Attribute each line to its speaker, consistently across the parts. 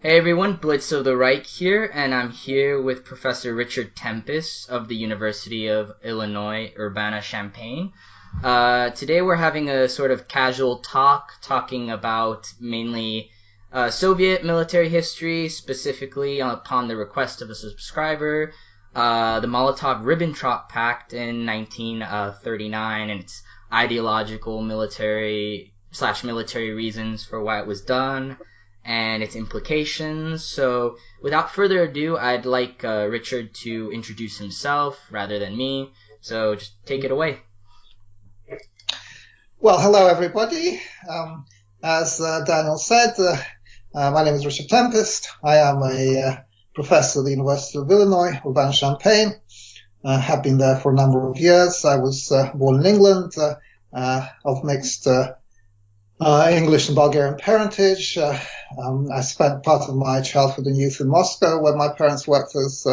Speaker 1: Hey everyone, Blitz of the Reich here, and I'm here with Professor Richard Tempest of the University of Illinois, Urbana-Champaign. Today we're having a sort of casual talking about mainly Soviet military history, specifically upon the request of a subscriber, the Molotov-Ribbentrop Pact in 1939 and its ideological military reasons for why it was done, and its implications. So without further ado, I'd like Richard to introduce himself rather than me. So just take it away.
Speaker 2: Well, hello everybody. As Daniel said, my name is Richard Tempest. I am a professor at the University of Illinois, Urbana-Champaign. Have been there for a number of years. I was born in England, of mixed English and Bulgarian parentage. I spent part of my childhood and youth in Moscow, where my parents worked as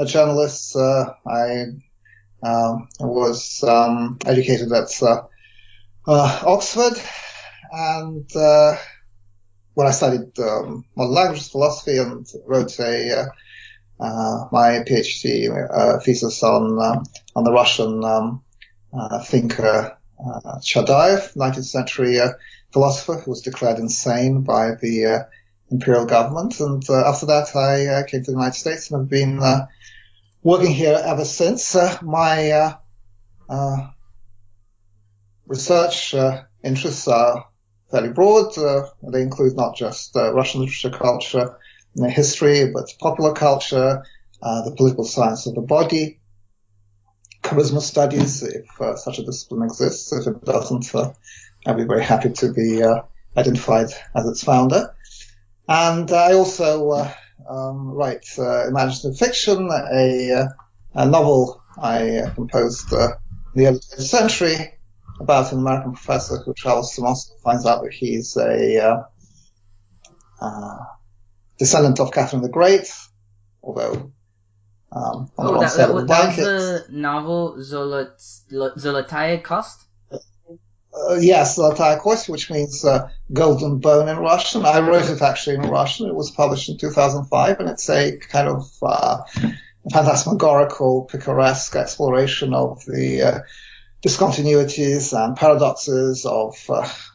Speaker 2: journalists. I was educated at Oxford, and when I studied modern languages, philosophy, and wrote my PhD thesis on the Russian thinker Chadaev, 19th century philosopher who was declared insane by the imperial government. And after that, I came to the United States and have been working here ever since. My research interests are fairly broad. They include not just Russian literature, culture, and history, but popular culture, the political science of the body, charisma studies, if such a discipline exists. If it doesn't, I'd be very happy to be identified as its founder. And I also write imaginative fiction, a novel I composed in the early 20th century about an American professor who travels to Moscow, finds out that he's a descendant of Catherine the Great, although on the one side of the blanket.
Speaker 1: That was the novel Zolotaia, kost?
Speaker 2: Yes, Zolotaia kost, which means golden bone in Russian. I wrote it actually in Russian. It was published in 2005, and it's a kind of phantasmagorical, picaresque exploration of the discontinuities and paradoxes of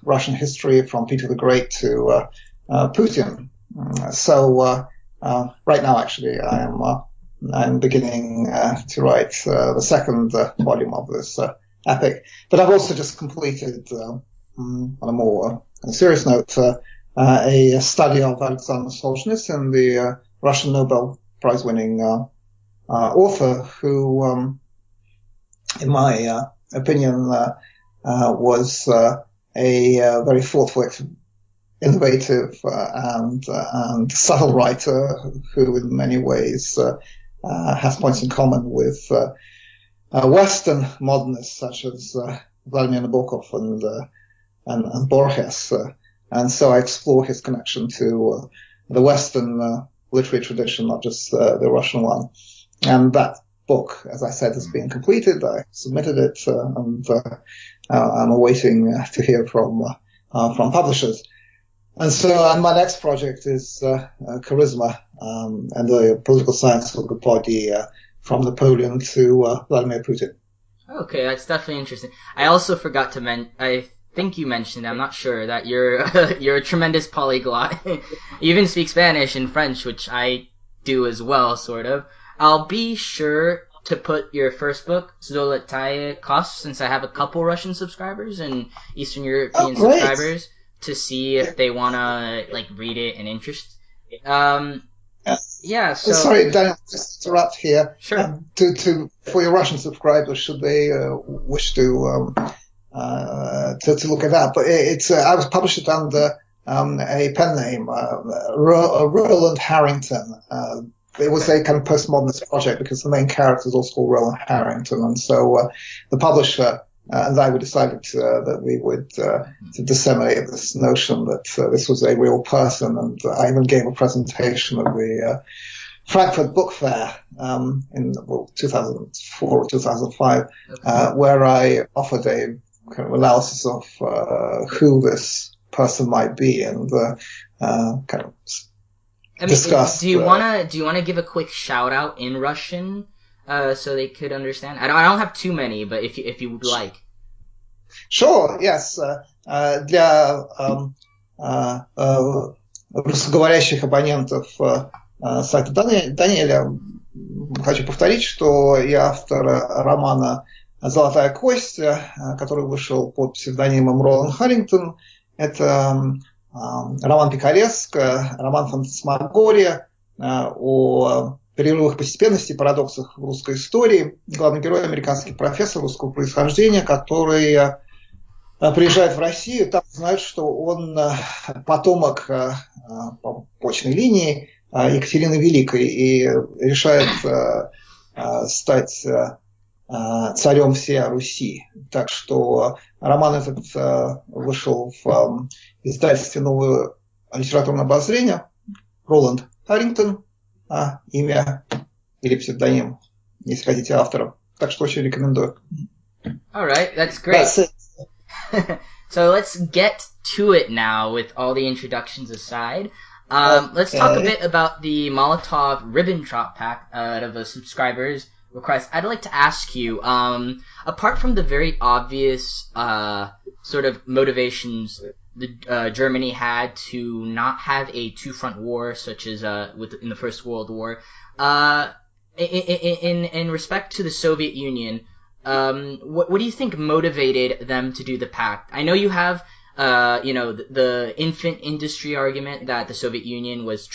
Speaker 2: Russian history from Peter the Great to Putin. So right now, actually, I'm beginning to write the second volume of this epic. But I've also just completed, on a more serious note, a study of Aleksandr Solzhenitsyn, the Russian Nobel Prize-winning author, who, in my opinion, was a very thoughtful, innovative, and subtle writer who, in many ways, has points in common with Western modernists such as Vladimir Nabokov and Borges. And so I explore his connection to the Western literary tradition, not just the Russian one. And that book, as I said, has been completed. I submitted it, and I'm awaiting to hear from publishers. And so my next project is charisma and the political science of the body, from Napoleon to Vladimir Putin.
Speaker 1: Okay, that's definitely interesting. I also forgot to I think you mentioned, I'm not sure, that you're you're a tremendous polyglot. You even speak Spanish and French, which I do as well, sort of. I'll be sure to put your first book, Zolotaia kost, since I have a couple Russian subscribers and Eastern European subscribers, to see if they want to read it and interest. Yeah, so...
Speaker 2: Sorry, Daniel, just to interrupt here.
Speaker 1: Sure.
Speaker 2: For your Russian subscribers, should they wish to look it up, but I was published it under a pen name, Roland Harington. It was a kind of postmodernist project because the main character is also called Roland Harington, and so the publisher and I decided that we would to disseminate this notion that this was a real person, and I even gave a presentation at the Frankfurt Book Fair in 2004 or 2005, where I offered a kind of analysis of who this person might be, and kind of
Speaker 1: I mean,
Speaker 2: discussed.
Speaker 1: do you wanna give a quick shout out in Russian, so they could understand? I don't have too many, but if you would like.
Speaker 2: Sure, yes. Для русскоговорящих абонентов сайта Даниэля хочу повторить, что я автор романа «Золотая кость», который вышел под псевдонимом Роланд Харингтон. Это роман пикареск, роман фантасмагория о перерывах постепенности и парадоксах в русской истории. Главный герой — американский профессор русского происхождения, который приезжает в Россию, там знают, что он потомок по почной линии Екатерины Великой и решает стать царем всей Руси. Так что роман этот вышел в издательстве «Новое литературное обозрение». Роланд Харингтон, имя или псевдоним, если хотите, автора. Так что очень рекомендую.
Speaker 1: All right, that's great.
Speaker 2: That's it.
Speaker 1: So let's get to it now with all the introductions aside. Let's talk a bit about the Molotov-Ribbentrop Pact out of a subscriber's request. I'd like to ask you, apart from the very obvious sort of motivations Germany had to not have a two-front war such as in the First World War, in respect to the Soviet Union, what do you think motivated them to do the pact? I know you have the infant industry argument that the Soviet Union was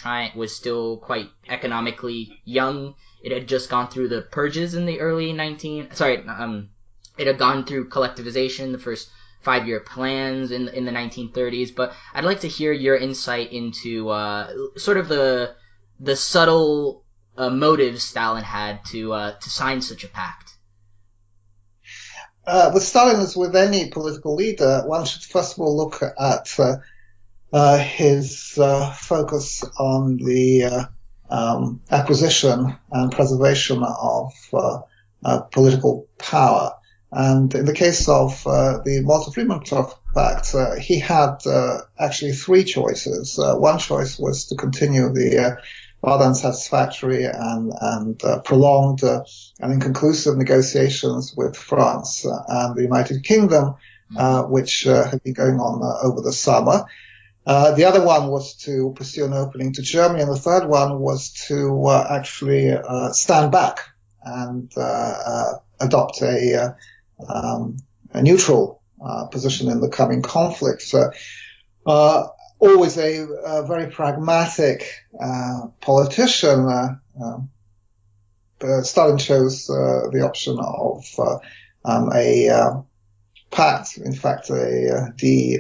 Speaker 1: still quite economically young. It had just gone through the purges in the early it had gone through collectivization, the first 5-year plans in the 1930s. But I'd like to hear your insight into sort of the subtle motives Stalin had to sign such a pact.
Speaker 2: With Stalin, as with any political leader, one should first of all look at his focus on the acquisition and preservation of political power. And in the case of the Molotov-Ribbentrop Pact, he had actually 3 choices. One choice was to continue the rather unsatisfactory and prolonged and inconclusive negotiations with France and the United Kingdom, which had been going on over the summer. The other one was to pursue an opening to Germany, and the third one was to actually stand back and adopt a neutral position in the coming conflict. Always a very pragmatic politician. Stalin chose the option of a pact, in fact, a de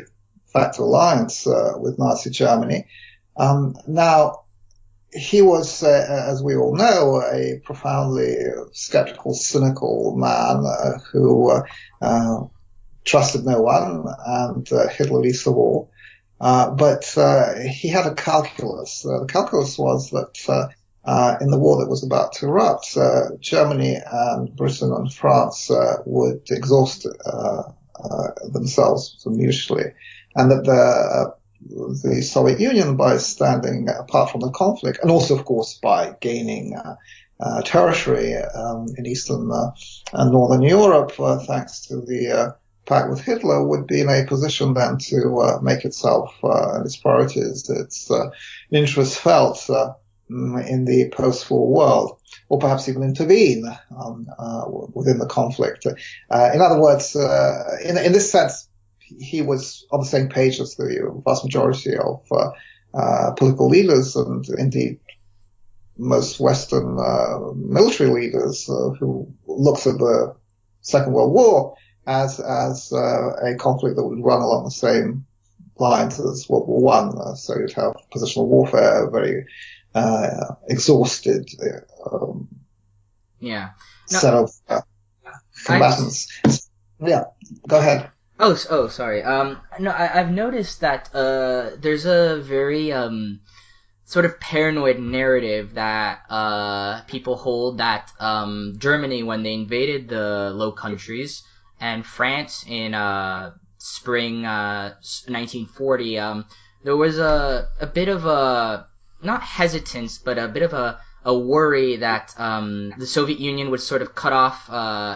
Speaker 2: facto alliance with Nazi Germany. Now, he was, as we all know, a profoundly skeptical, cynical man who trusted no one, and Hitler least of all. But he had a calculus. The calculus was that in the war that was about to erupt, Germany and Britain and France would exhaust themselves mutually, and that the Soviet Union, by standing apart from the conflict, and also, of course, by gaining territory in Eastern and Northern Europe, thanks to the pact with Hitler, would be in a position then to make itself and its priorities, its interests felt in the post-war world, or perhaps even intervene within the conflict. In other words, in this sense, he was on the same page as the vast majority of political leaders, and indeed most Western military leaders who looked at the Second World War as a conflict that would run along the same lines as World War One. So you'd have positional warfare, very exhausted set of combatants. Yeah, go ahead.
Speaker 1: Oh, sorry. No, I've noticed that there's a very sort of paranoid narrative that people hold that Germany, when they invaded the Low Countries, and France in spring 1940, there was a bit of a not hesitance, but a bit of a worry that the Soviet Union would sort of cut off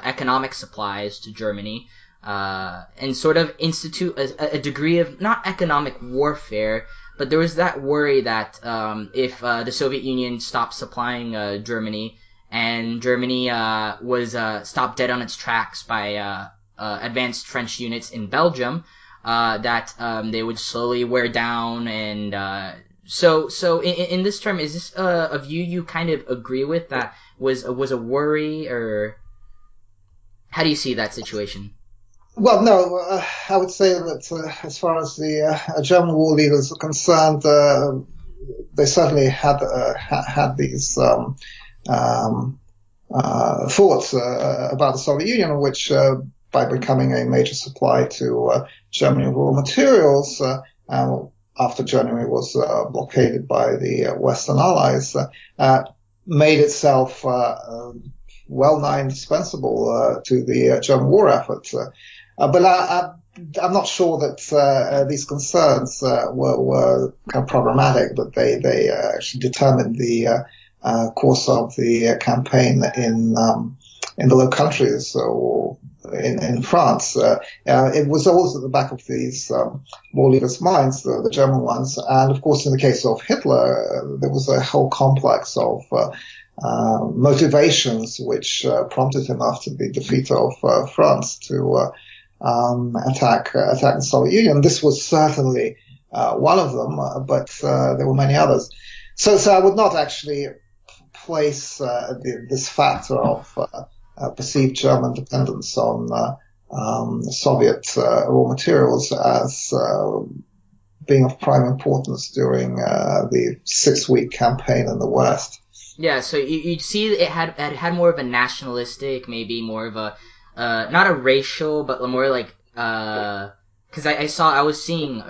Speaker 1: economic supplies to Germany and sort of institute a degree of not economic warfare, but there was that worry that if the Soviet Union stopped supplying Germany and Germany was stopped dead on its tracks by advanced French units in Belgium, that they would slowly wear down. And so in this term, is this a view you kind of agree with, that was a worry, or how do you see that situation?
Speaker 2: Well, no, I would say that as far as the German war leaders are concerned, they certainly had these thoughts about the Soviet Union, which by becoming a major supply to Germany of raw materials after Germany was blockaded by the Western Allies, made itself well-nigh indispensable to the German war effort. But I'm not sure that these concerns were kind of problematic, but they actually determined the course of the campaign in the Low Countries or in France. It was always at the back of these war leaders' minds, the German ones, and of course in the case of Hitler, there was a whole complex of motivations which prompted him after the defeat of France to attack the Soviet Union. This was certainly one of them, but there were many others. So I would not actually place this factor of perceived German dependence on Soviet raw materials as being of prime importance during the 6-week campaign in the West.
Speaker 1: Yeah, so you'd see it had more of a nationalistic, maybe more of a not a racial, but more like because I was seeing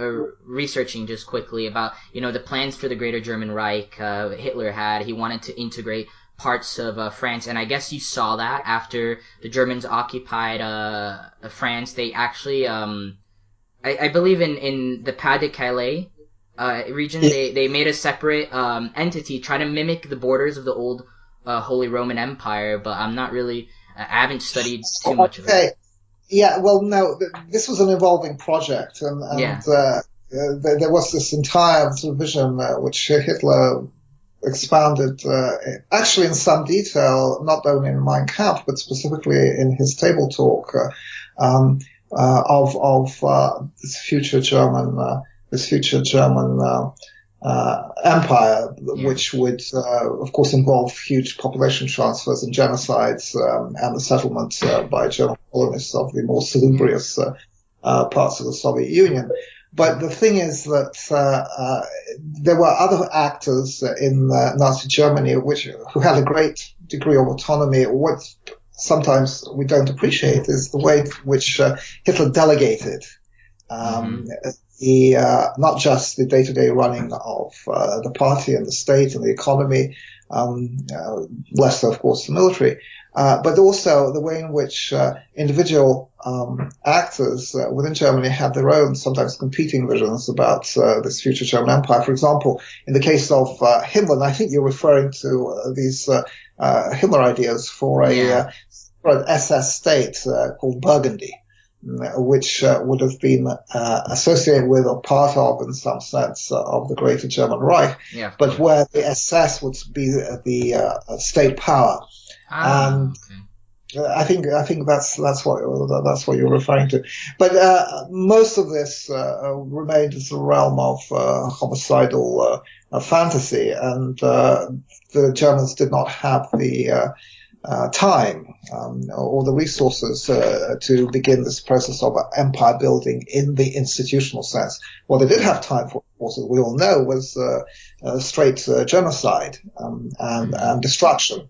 Speaker 1: researching just quickly about the plans for the Greater German Reich Hitler had. He wanted to integrate parts of France, and I guess you saw that after the Germans occupied France. They actually I believe in the Pas-de-Calais region, they made a separate entity trying to mimic the borders of the old Holy Roman Empire, but I'm not really I haven't studied too much of it.
Speaker 2: Yeah, well, no, this was an evolving project, and there was this entire sort of vision which Hitler expounded, actually in some detail, not only in Mein Kampf, but specifically in his table talk of this future German empire, which would, of course, involve huge population transfers and genocides, and the settlement by German colonists of the more salubrious parts of the Soviet Union. But the thing is that there were other actors in Nazi Germany who had a great degree of autonomy. What sometimes we don't appreciate is the way in which Hitler delegated not just the day-to-day running of the party and the state and the economy, less so, of course, the military, but also the way in which individual actors within Germany had their own, sometimes competing visions about this future German empire. For example, in the case of Himmler, and I think you're referring to these Himmler ideas for an SS state called Burgundy, which would have been associated with or part of, in some sense, of the Greater German Reich, but where the SS would be the state power. And okay. I think that's what you're referring to. But most of this remained in the realm of homicidal fantasy, and the Germans did not have the time or the resources to begin this process of empire building in the institutional sense. What they did have time for, of course, as we all know, was straight genocide and destruction.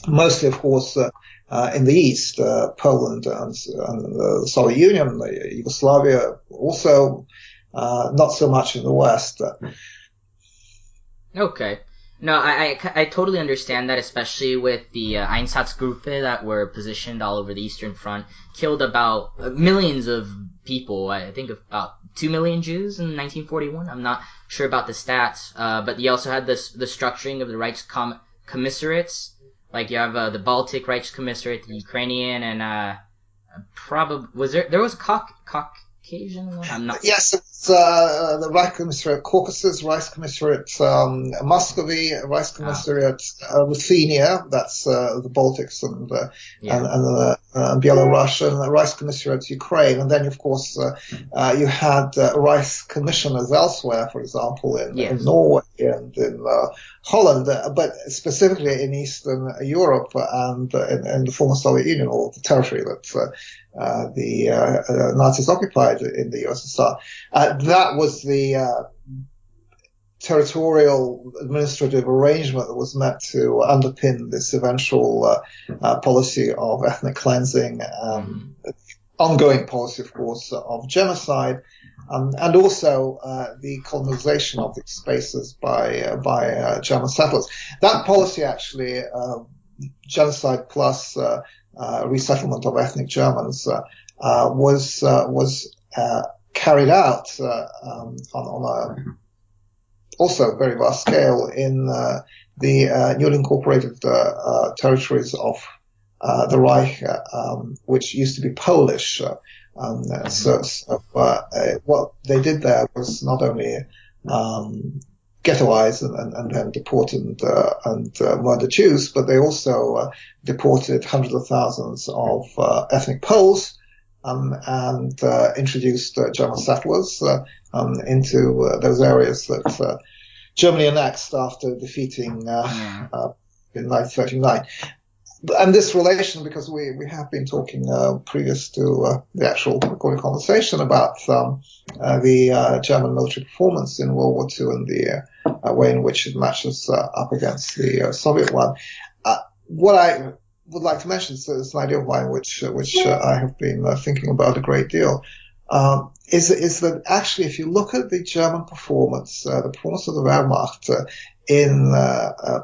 Speaker 2: Mostly, of course, in the East, Poland and the Soviet Union, Yugoslavia, also not so much in the West.
Speaker 1: Okay. No, I totally understand that, especially with the Einsatzgruppe that were positioned all over the Eastern Front, killed about millions of people. I think about 2 million Jews in 1941. I'm not sure about the stats, but you also had the structuring of the Reichskommissaries. Like you have the Baltic Reichskommissariat, the Ukrainian, and probably there was Caucasian one? I'm not.
Speaker 2: Yes, it's the Reichskommissariat Caucasus, Reichskommissariat Muscovy, Reichskommissariat Ruthenia, that's the Baltics and Belarusian, Reichskommissariat Ukraine, and then of course you had Reichscommissioners elsewhere, for example in Norway and in Holland, but specifically in Eastern Europe and in the former Soviet Union, or the territory that the Nazis occupied in the USSR. That was the territorial administrative arrangement that was meant to underpin this eventual policy of ethnic cleansing, ongoing policy, of course, of genocide, and also the colonization of these spaces by German settlers. That policy actually, genocide plus resettlement of ethnic Germans, was carried out on a also very vast scale in the newly incorporated territories of the Reich, which used to be Polish. What they did there was not only ghettoize and then deport and murder Jews, but they also deported hundreds of thousands of ethnic Poles and introduced German settlers into those areas that Germany annexed after defeating in 1939. And this relation, because we have been talking previous to the actual recording conversation about the German military performance in World War II and the way in which it matches up against the Soviet one. What I would like to mention is an idea of mine which I have been thinking about a great deal. Is that actually, if you look at the German performance, the performance of the Wehrmacht in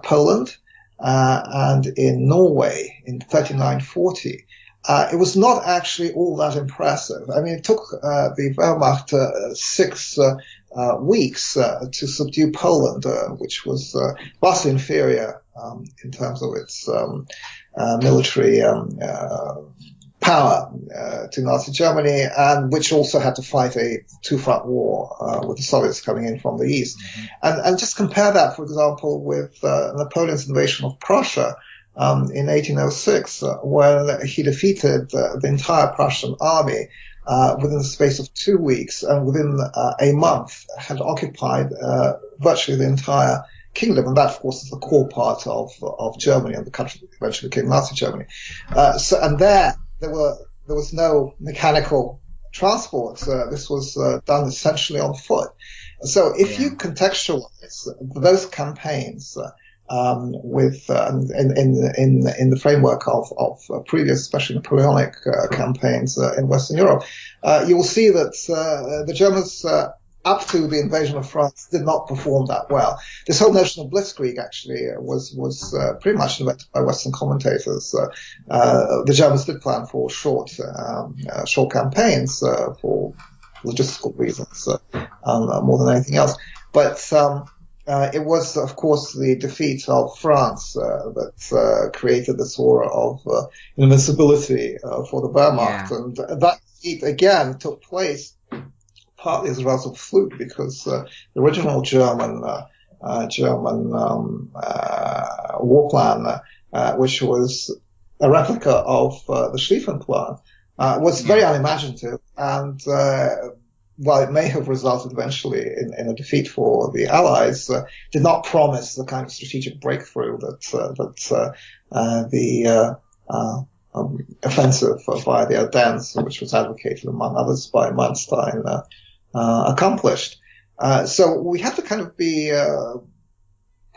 Speaker 2: Poland and in Norway in 39-40, it was not actually all that impressive. I mean, it took the Wehrmacht 6 weeks to subdue Poland, which was vastly inferior in terms of its military power to Nazi Germany, and which also had to fight a two-front war with the Soviets coming in from the east. And just compare that, for example, with Napoleon's invasion of Prussia in 1806, when he defeated the entire Prussian army within the space of 2 weeks, and within a month had occupied virtually the entire kingdom. And that, of course, is the core part of Germany, and the country that eventually became Nazi Germany. There was no mechanical transport. This was done essentially on foot. So if you contextualize those campaigns with in the framework of previous, especially Napoleonic campaigns in Western Europe, you will see that the Germans, up to the invasion of France, did not perform that well. This whole notion of blitzkrieg actually was pretty much invented by Western commentators. The Germans did plan for short campaigns for logistical reasons more than anything else. But it was, of course, the defeat of France that created this aura of invincibility for the Wehrmacht, and that defeat again took place partly as a result of fluke, because the original German war plan, which was a replica of the Schlieffen plan, was very unimaginative, and while it may have resulted eventually in a defeat for the Allies, did not promise the kind of strategic breakthrough that the offensive via the Ardennes, which was advocated among others by Manstein, accomplished. So we have to kind of be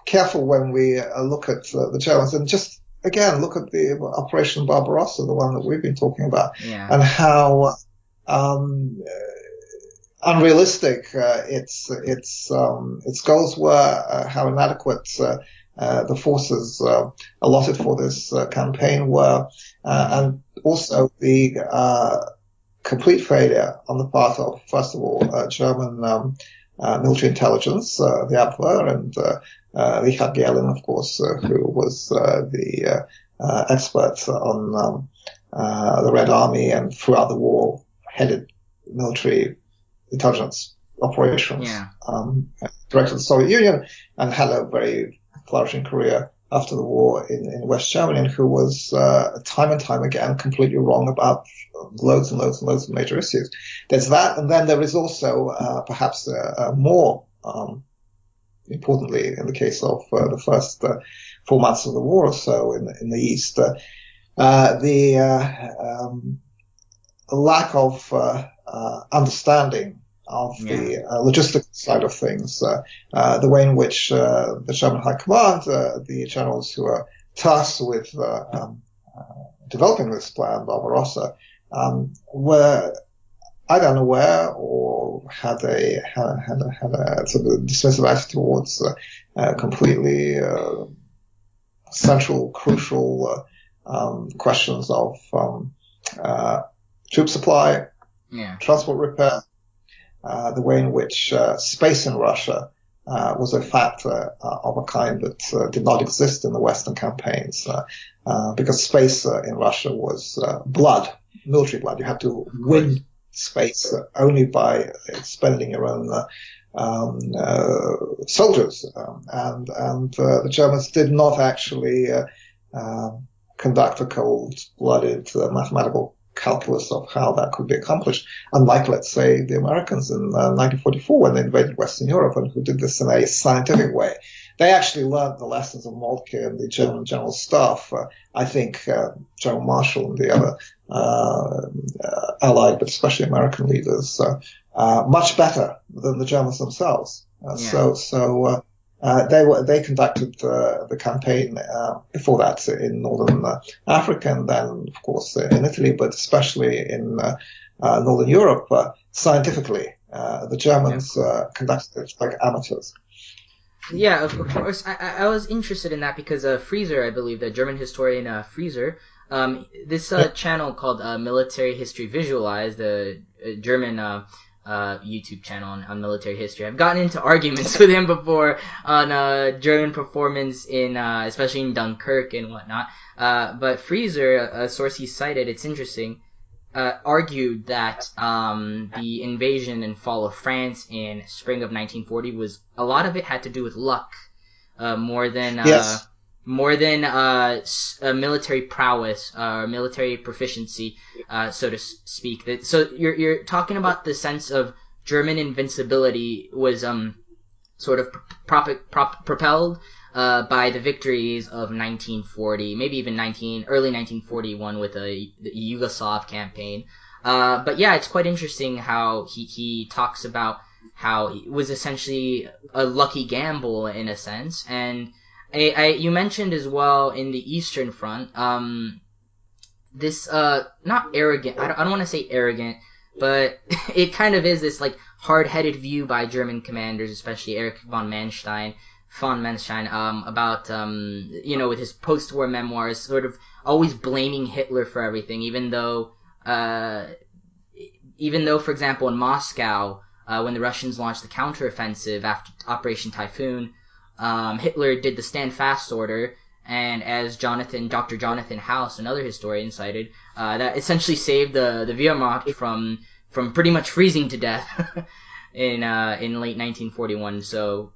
Speaker 2: careful when we look at the Germans, and just again look at the Operation Barbarossa, the one that we've been talking about, and how unrealistic. Its goals were, how inadequate the forces allotted for this campaign were, and also the complete failure on the part of, first of all, German military intelligence, the Abwehr, and Richard Gerlin, of course, who was the expert on the Red Army and throughout the war headed military intelligence operations, directed the Soviet Union, and had a very flourishing career after the war in West Germany, and who was time and time again completely wrong about loads and loads and loads of major issues. There's that, and then there is also perhaps more importantly, in the case of the first 4 months of the war or so in the East, the lack of understanding of the logistical side of things, the way in which the German High Command, the generals who are tasked with developing this plan, Barbarossa, were either unaware or had a sort of dismissive attitude towards completely central, crucial questions of troop supply, transport repair, the way in which space in Russia was a factor of a kind that did not exist in the Western campaigns, because space in Russia was blood, military blood. You had to win space only by expending your own soldiers, and the Germans did not actually conduct a cold-blooded mathematical calculus of how that could be accomplished, unlike, let's say, the Americans in 1944 when they invaded Western Europe, and who did this in a scientific way. They actually learned the lessons of Moltke and the German General Staff. I think General Marshall and the other Allied, but especially American leaders, much better than the Germans themselves. They conducted the campaign before that in northern Africa, and then, of course, in Italy, but especially in northern Europe, scientifically. The Germans conducted it like amateurs.
Speaker 1: Yeah, of course. I was interested in that because Frieser, I believe, the German historian Frieser, this channel called Military History Visualized, the German YouTube channel on military history. I've gotten into arguments with him before on German performance in especially in Dunkirk and whatnot. But Frieser, a source he cited, it's interesting, argued that the invasion and fall of France in spring of 1940 was a lot of it had to do with luck, more than military prowess or military proficiency, so to speak. So you're talking about the sense of German invincibility was sort of propelled by the victories of 1940, maybe even early 1941 with the Yugoslav campaign. But yeah, it's quite interesting how he talks about how it was essentially a lucky gamble in a sense. And you mentioned as well in the Eastern Front, this not arrogant, I don't want to say arrogant, but it kind of is this like hard-headed view by German commanders, especially Erich von Manstein, about with his post-war memoirs, sort of always blaming Hitler for everything, even though, for example, in Moscow, when the Russians launched the counteroffensive after Operation Typhoon, Hitler did the Stand Fast order, and as Dr. Jonathan House, another historian, cited, that essentially saved the Wehrmacht from pretty much freezing to death in late 1941. So,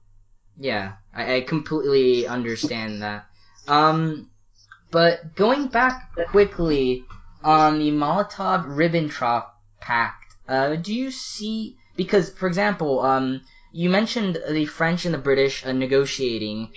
Speaker 1: yeah, I completely understand that. But going back quickly on the Molotov-Ribbentrop Pact, do you see, because, for example, you mentioned the French and the British negotiating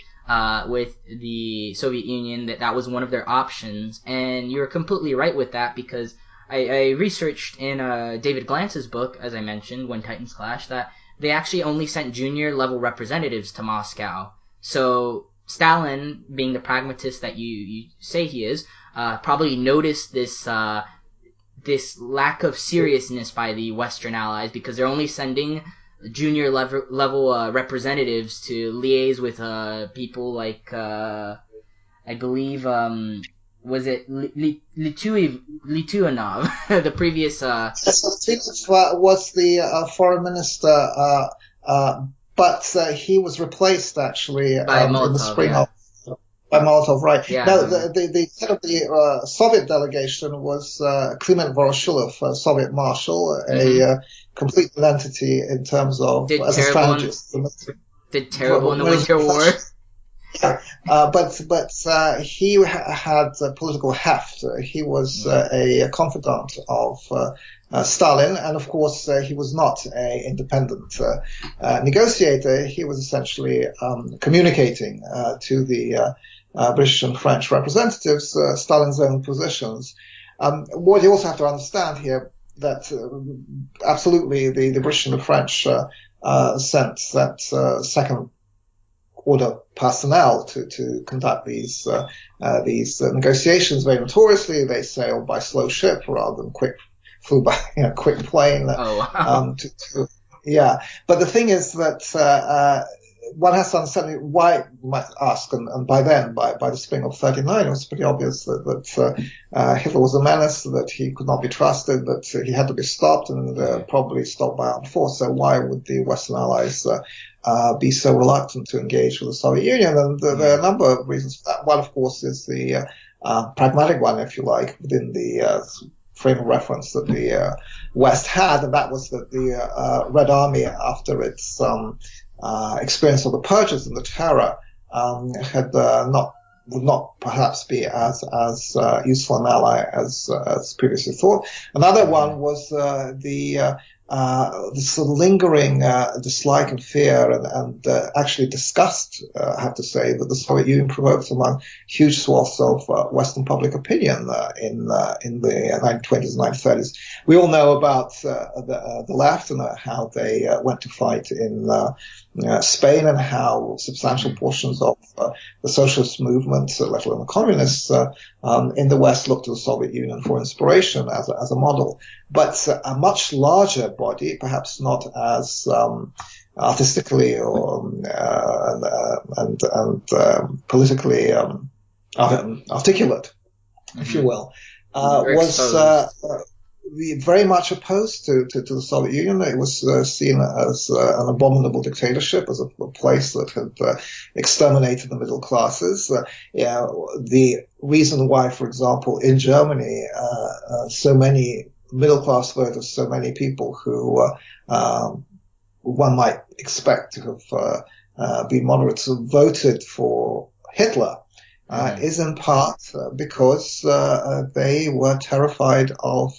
Speaker 1: with the Soviet Union, that was one of their options, and you're completely right with that, because I researched in David Glantz's book, as I mentioned, When Titans Clash, that they actually only sent junior-level representatives to Moscow. So Stalin, being the pragmatist that you say he is, probably noticed this this lack of seriousness by the Western allies, because they're only sending junior level representatives to liaise with people like I believe was it Lituanov, the previous
Speaker 2: Lituanov was the foreign minister, but he was replaced actually
Speaker 1: by Molotov,
Speaker 2: in the spring of by Molotov, right?
Speaker 1: Yeah.
Speaker 2: Now, the head of the Soviet delegation was Kliment Voroshilov, Soviet marshal, a complete entity in terms of as a strategist.
Speaker 1: Did terrible in the Winter War.
Speaker 2: Yeah. But he had political heft. He was a confidant of Stalin, and of course he was not an independent negotiator. He was essentially communicating to the British and French representatives Stalin's own positions. What you also have to understand here that absolutely the British and the French sent that second order personnel to conduct these negotiations. Very notoriously, they sailed by slow ship rather than flew by quick plane. Yeah, but the thing is that one has to understand why. You might ask, and by then, by the spring of '39, it was pretty obvious that Hitler was a menace, that he could not be trusted, that he had to be stopped, and probably stopped by armed force. So why would the Western Allies be so reluctant to engage with the Soviet Union? And there are a number of reasons for that. One, of course, is the pragmatic one, if you like, within the frame of reference that the West had, and that was that the Red Army, after its experience of the purges and the terror, would not perhaps be as useful an ally as previously thought. Another one was the sort of lingering dislike and fear and actually disgust, I have to say, that the Soviet Union provoked among huge swaths of Western public opinion in the 1920s and 1930s. We all know about the left and how they went to fight in Spain, and how substantial portions of the socialist movement, let alone the communists, in the West looked to the Soviet Union for inspiration as a model. But a much larger body, perhaps not as artistically or politically articulate, if you will, was very much opposed to the Soviet Union. It was seen as an abominable dictatorship, as a place that had exterminated the middle classes. The reason why, for example, in Germany, so many middle-class voters, so many people who one might expect to have been moderates, voted for Hitler, is in part because they were terrified of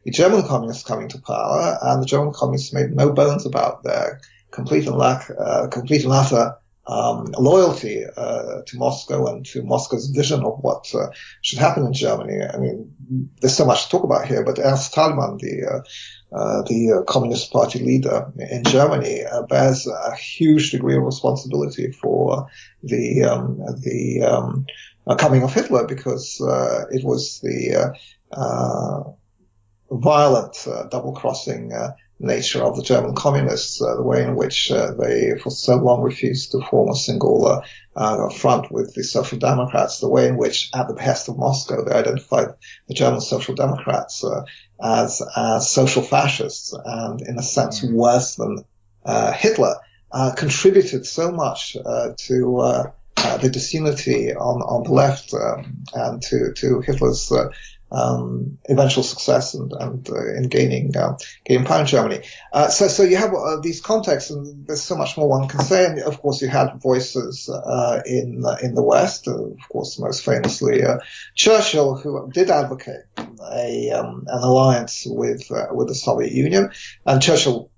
Speaker 2: the German communists coming to power, and the German communists made no bones about their complete and utter loyalty to Moscow and to Moscow's vision of what should happen in Germany. I mean, there's so much to talk about here, but Ernst Thälmann, the Communist Party leader in Germany, bears a huge degree of responsibility for the coming of Hitler, because it was the violent double-crossing nature of the German communists, the way in which they for so long refused to form a single front with the Social Democrats, the way in which, at the behest of Moscow, they identified the German Social Democrats as social fascists, and in a sense worse than Hitler, contributed so much to the disunity on the left and to Hitler's eventual success and in gaining power in Germany. So you have these contexts, and there's so much more one can say. And of course, you had voices in the West. Of course, most famously Churchill, who did advocate an alliance with the Soviet Union. And Churchill,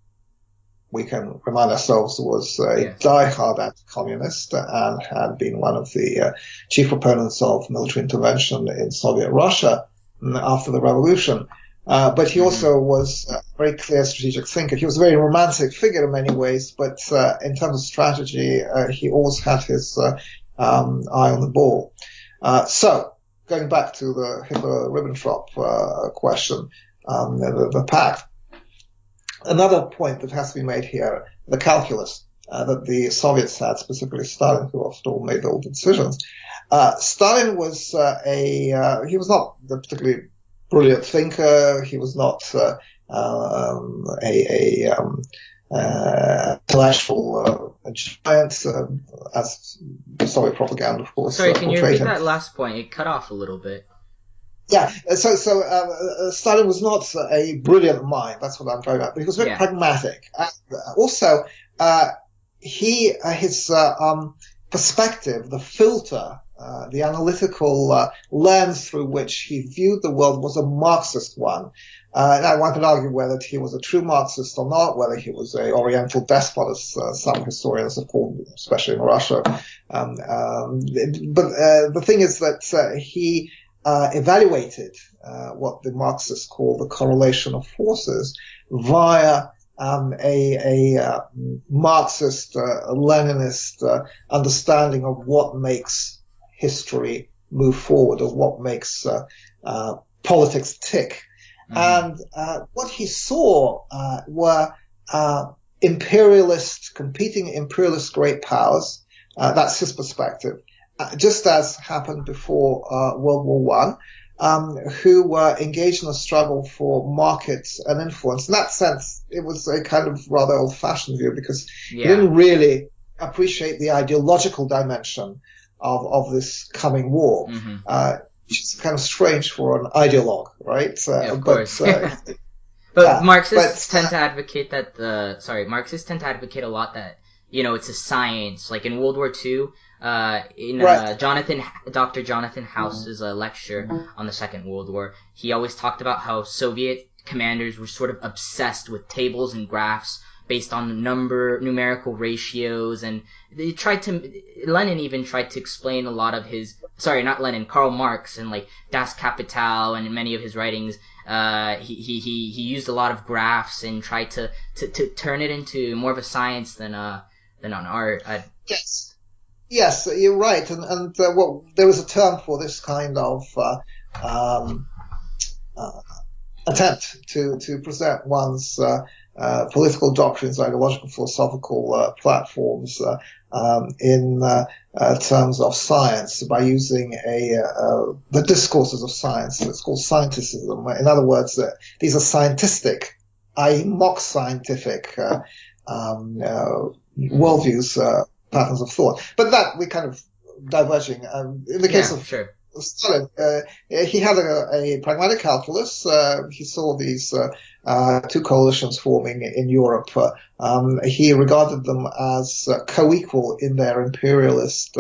Speaker 2: we can remind ourselves, was a diehard anti-communist and had been one of the chief proponents of military intervention in Soviet Russia after the revolution. But he also was a very clear strategic thinker. He was a very romantic figure in many ways, but in terms of strategy, he always had his eye on the ball. So going back to the Hitler-Ribbentrop question, the pact, another point that has to be made here, the calculus that the Soviets had, specifically Stalin, who after all made all the decisions. Stalin was he was not a particularly brilliant thinker. He was not intellectual giant, as Soviet propaganda, of course.
Speaker 1: Sorry, can you repeat that last point? It cut off a little bit.
Speaker 2: Yeah, so Stalin was not a brilliant mind. That's what I'm driving at. But he was very pragmatic. And also, his perspective, the filter, the analytical lens through which he viewed the world was a Marxist one. Now, one can argue whether he was a true Marxist or not, whether he was a Oriental despot, as some historians have called, especially in Russia. But the thing is that he evaluated what the Marxists call the correlation of forces via a Marxist, Leninist understanding of what makes history move forward, or what makes politics tick. Mm-hmm. And what he saw were competing imperialist great powers. That's his perspective. Just as happened before World War One, who were engaged in a struggle for markets and influence. In that sense, it was a kind of rather old-fashioned view, because he didn't really appreciate the ideological dimension of this coming war, which is kind of strange for an ideologue, right?
Speaker 1: Of course. But Marxists tend to advocate that Marxists tend to advocate a lot that, it's a science. Like in World War II, Dr. Jonathan House's lecture on the Second World War, he always talked about how Soviet commanders were sort of obsessed with tables and graphs based on numerical ratios, and Lenin even tried to explain a lot of Karl Marx, and like Das Kapital and in many of his writings, he used a lot of graphs and tried to turn it into more of a science than an art.
Speaker 2: Yes, you're right, and there was a term for this kind of attempt to present one's political doctrines, ideological, philosophical platforms in terms of science by using the discourses of science. It's called scienticism. In other words, these are scientistic, i.e. mock scientific worldviews, patterns of thought. But that we're kind of diverging. In the case of Stalin, he had a pragmatic calculus. He saw these two coalitions forming in Europe. He regarded them as co-equal in their imperialist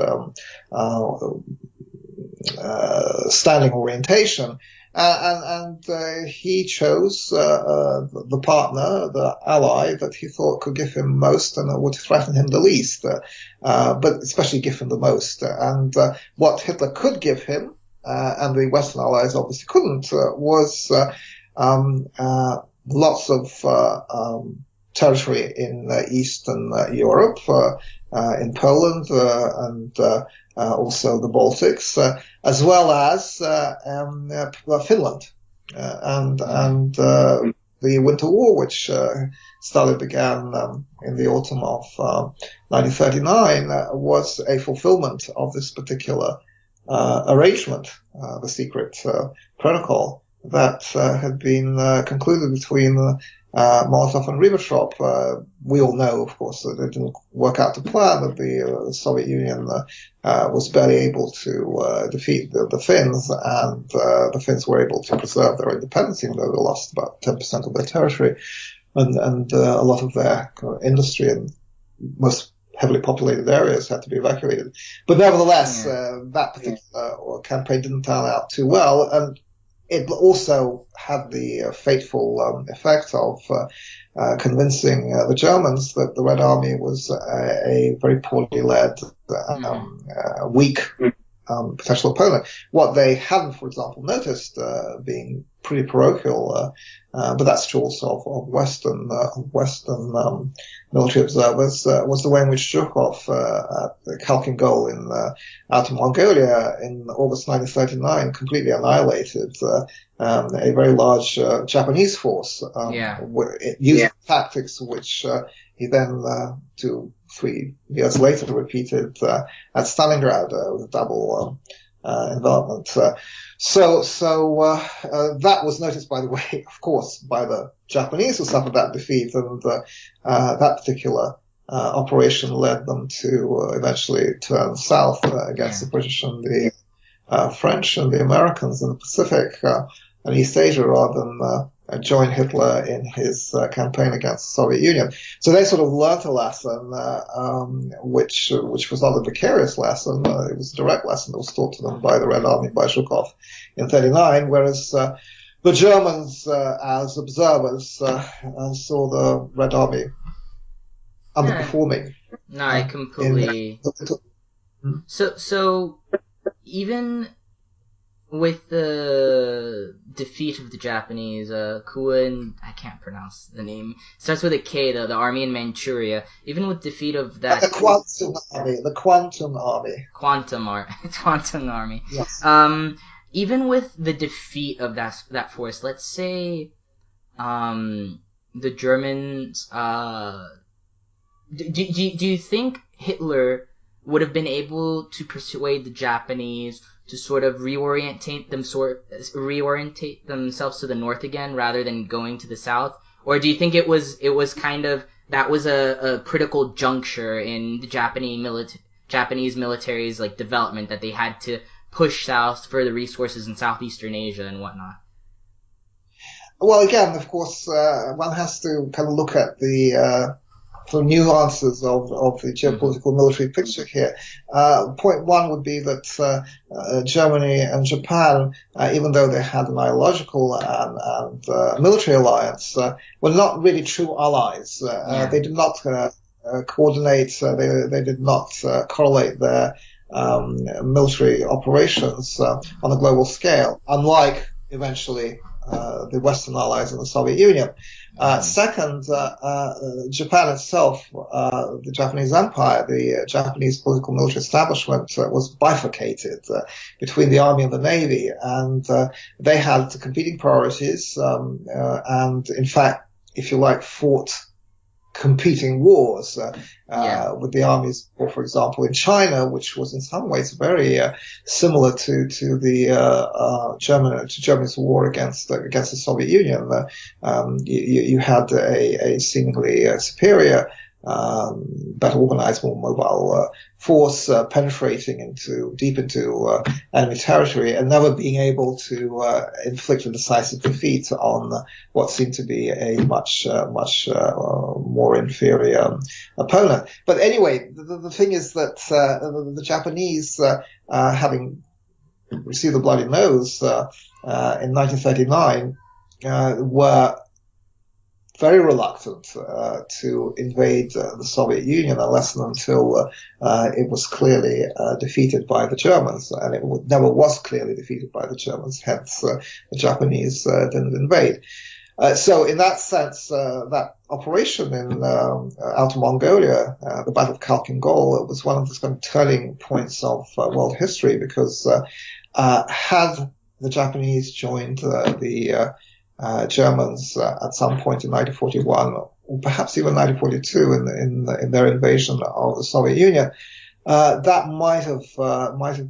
Speaker 2: standing orientation. And he chose the partner, the ally that he thought could give him most and would threaten him the least, but especially give him the most. And what Hitler could give him, and the Western allies obviously couldn't, was lots of territory in Eastern Europe, in Poland, and also the Baltics, as well as Finland, and the Winter War, which Stalin began in the autumn of 1939, was a fulfillment of this particular arrangement, the secret protocol that had been concluded between Molotov and Ribbentrop. We all know, of course, that it didn't work out to plan, that the Soviet Union was barely able to defeat the Finns, and the Finns were able to preserve their independence, even though they lost about 10% of their territory and a lot of their industry and most heavily populated areas had to be evacuated. But nevertheless, that particular campaign didn't turn out too well, and it also had the fateful effect of convincing the Germans that the Red Army was a very poorly led, weak potential opponent. What they hadn't, for example, noticed, being pretty parochial, but that's true also of Western military observers, was the way in which Zhukov at Khalkin Gol in Outer Mongolia in August 1939 completely annihilated a very large Japanese force, using tactics which he then 2-3 years later repeated at Stalingrad with a double envelopment. So that was noticed, by the way, of course, by the Japanese who suffered that defeat, and that particular operation led them to eventually turn south against the British and the French and the Americans in the Pacific and East Asia, rather than join Hitler in his campaign against the Soviet Union. So they sort of learnt a lesson, which was not a vicarious lesson. It was a direct lesson that was taught to them by the Red Army, by Zhukov in 1939, whereas the Germans, as observers, saw the Red Army underperforming.
Speaker 1: No, I completely... So even with the defeat of the Japanese, Kuan, I can't pronounce the name, starts with a K, the army in Manchuria, even with defeat of that...
Speaker 2: The Quantum Army.
Speaker 1: Quantum Army.
Speaker 2: Yes.
Speaker 1: Even with the defeat of that force, let's say the Germans... Do you think Hitler would have been able to persuade the Japanese to sort of reorientate themselves to the north again rather than going to the south? Or do you think it was kind of, that was a critical juncture in the Japanese military's like development, that they had to push south for the resources in Southeastern Asia and whatnot?
Speaker 2: Well, again, of course, one has to kind of look at the nuances of the geopolitical military picture here. Point one would be that Germany and Japan, even though they had an ideological and military alliance, were not really true allies. They did not coordinate, they did not correlate their military operations on a global scale, unlike eventually the Western allies in the Soviet Union. Second, Japan itself, the Japanese Empire, the Japanese political military establishment was bifurcated between the army and the navy, and they had competing priorities, and in fact, if you like, fought competing wars with the armies, for example, in China, which was in some ways very similar to the Germany's war against the Soviet Union. You had a seemingly superior, better organized, more mobile force penetrating deep into enemy territory and never being able to inflict a decisive defeat on what seemed to be a much more inferior opponent. But anyway, the thing is that the Japanese, having received the bloody nose in 1939, were very reluctant to invade the Soviet Union unless and until it was clearly defeated by the Germans, and it never was clearly defeated by the Germans, hence the Japanese didn't invade. So in that sense, that operation in Outer Mongolia, the Battle of Khalkin Gol, was one of the kind of turning points of world history, because had the Japanese joined the Germans at some point in 1941, or perhaps even 1942, in their invasion of the Soviet Union, that might have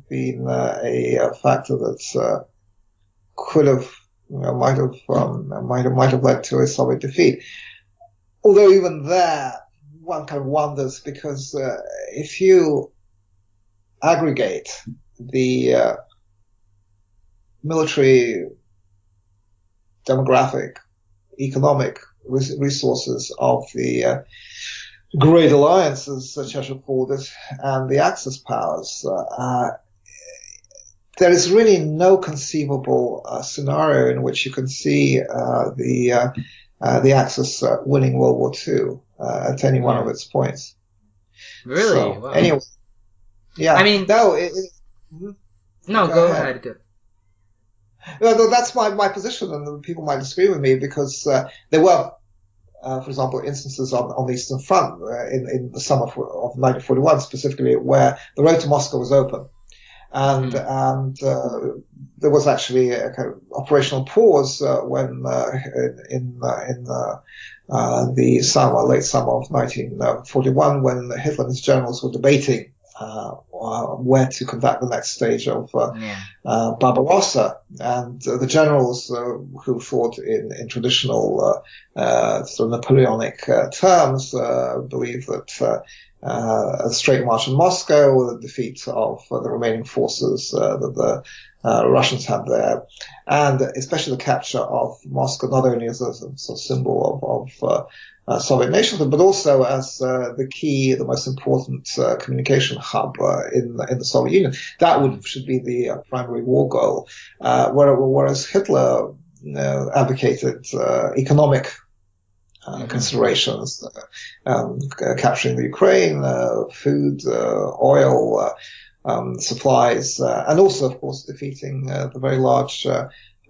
Speaker 2: been a factor that could have, might have led to a Soviet defeat. Although even there, one kind of wonders, because if you aggregate the military, demographic, economic resources of the great alliances, as Churchill called it, and the Axis powers, there is really no conceivable scenario in which you can see the Axis winning World War II at any one of its points.
Speaker 1: Really?
Speaker 2: So,
Speaker 1: wow.
Speaker 2: Anyway, yeah.
Speaker 1: I mean,
Speaker 2: no.
Speaker 1: No, go ahead. Good.
Speaker 2: No, that's my position, and people might disagree with me because there were, for example, instances on the Eastern Front in the summer of 1941, specifically, where the road to Moscow was open. And there was actually a kind of operational pause when in the summer, late summer of 1941, when Hitler and his generals were debating where to conduct the next stage of Barbarossa, and the generals who thought in traditional sort of Napoleonic terms believed that a straight march on Moscow, the defeat of the remaining forces that the Russians had there, and especially the capture of Moscow, not only as a sort of symbol of Soviet nationhood, but also as the most important communication hub in the Soviet Union. That should be the primary war goal, whereas Hitler advocated economic considerations, capturing the Ukraine, food, oil supplies, and also, of course, defeating the very large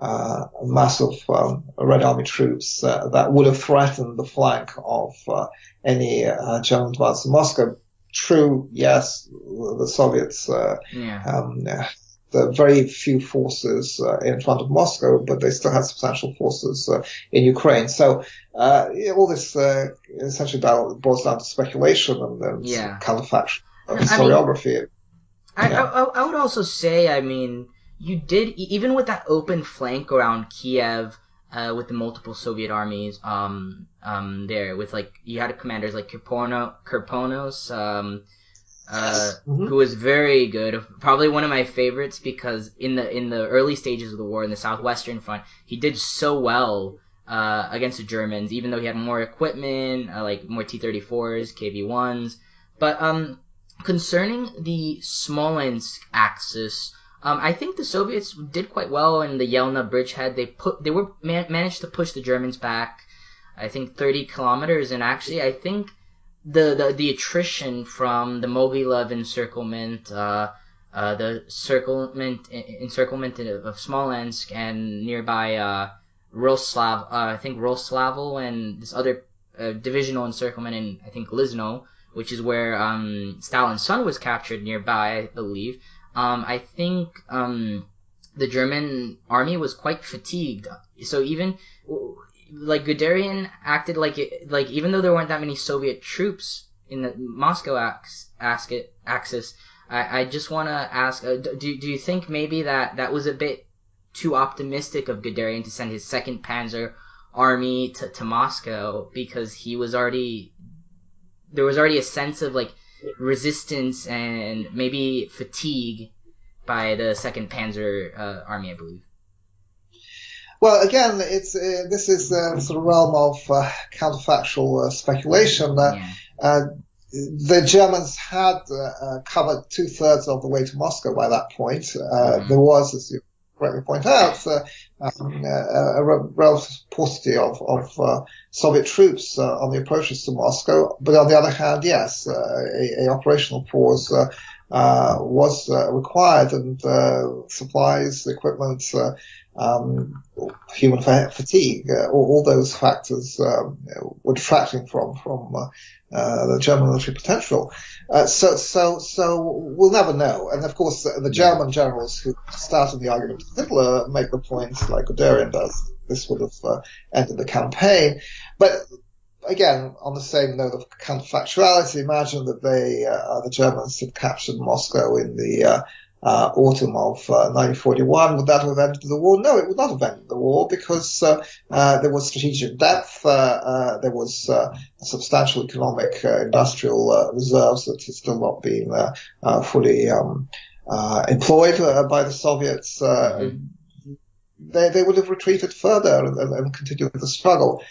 Speaker 2: mass of Red Army troops that would have threatened the flank of any German advance in Moscow. True, yes, the Soviets the very few forces in front of Moscow, but they still had substantial forces in Ukraine. So all this essentially boils down to speculation and counterfactual historiography.
Speaker 1: I would also say, I mean, you did, even with that open flank around Kiev, with the multiple Soviet armies there, with like, you had commanders like Kirponos, who was very good, probably one of my favorites, because in the early stages of the war in the southwestern front, he did so well against the Germans, even though he had more equipment, like more T-34s, KV-1s. But concerning the Smolensk axis, I think the Soviets did quite well in the Yelna bridgehead. They managed to push the Germans back, I think 30 kilometers, and actually I think the attrition from the Mogilev encirclement, the encirclement of Smolensk and nearby Roslav, I think Roslavl, and this other divisional encirclement in, I think, Lizno, which is where Stalin's son was captured nearby, I believe. I think the German army was quite fatigued. So even like Guderian acted like even though there weren't that many Soviet troops in the Moscow axis, I just want to ask, do you think maybe that was a bit too optimistic of Guderian to send his 2nd Panzer Army to Moscow, because there was already a sense of like resistance and maybe fatigue by the 2nd Panzer Army, I believe?
Speaker 2: Well, again, this is sort of realm of counterfactual speculation. The Germans had covered 2/3 of the way to Moscow by that point. There was, as you correctly point out, a relative paucity of Soviet troops on the approaches to Moscow. But on the other hand, yes, a operational pause was required, and supplies, equipment, human fatigue, all those factors were detracting from the German military potential. So we'll never know. And of course, the German generals who started the argument with Hitler make the point, like Guderian does, this would have ended the campaign. But again, on the same note of counterfactuality, imagine that the Germans had captured Moscow in the autumn of 1941. Would that have ended the war? No, it would not have ended the war, because there was strategic depth, there was substantial economic industrial reserves that had still not been fully employed by the Soviets. They would have retreated further and continued the struggle.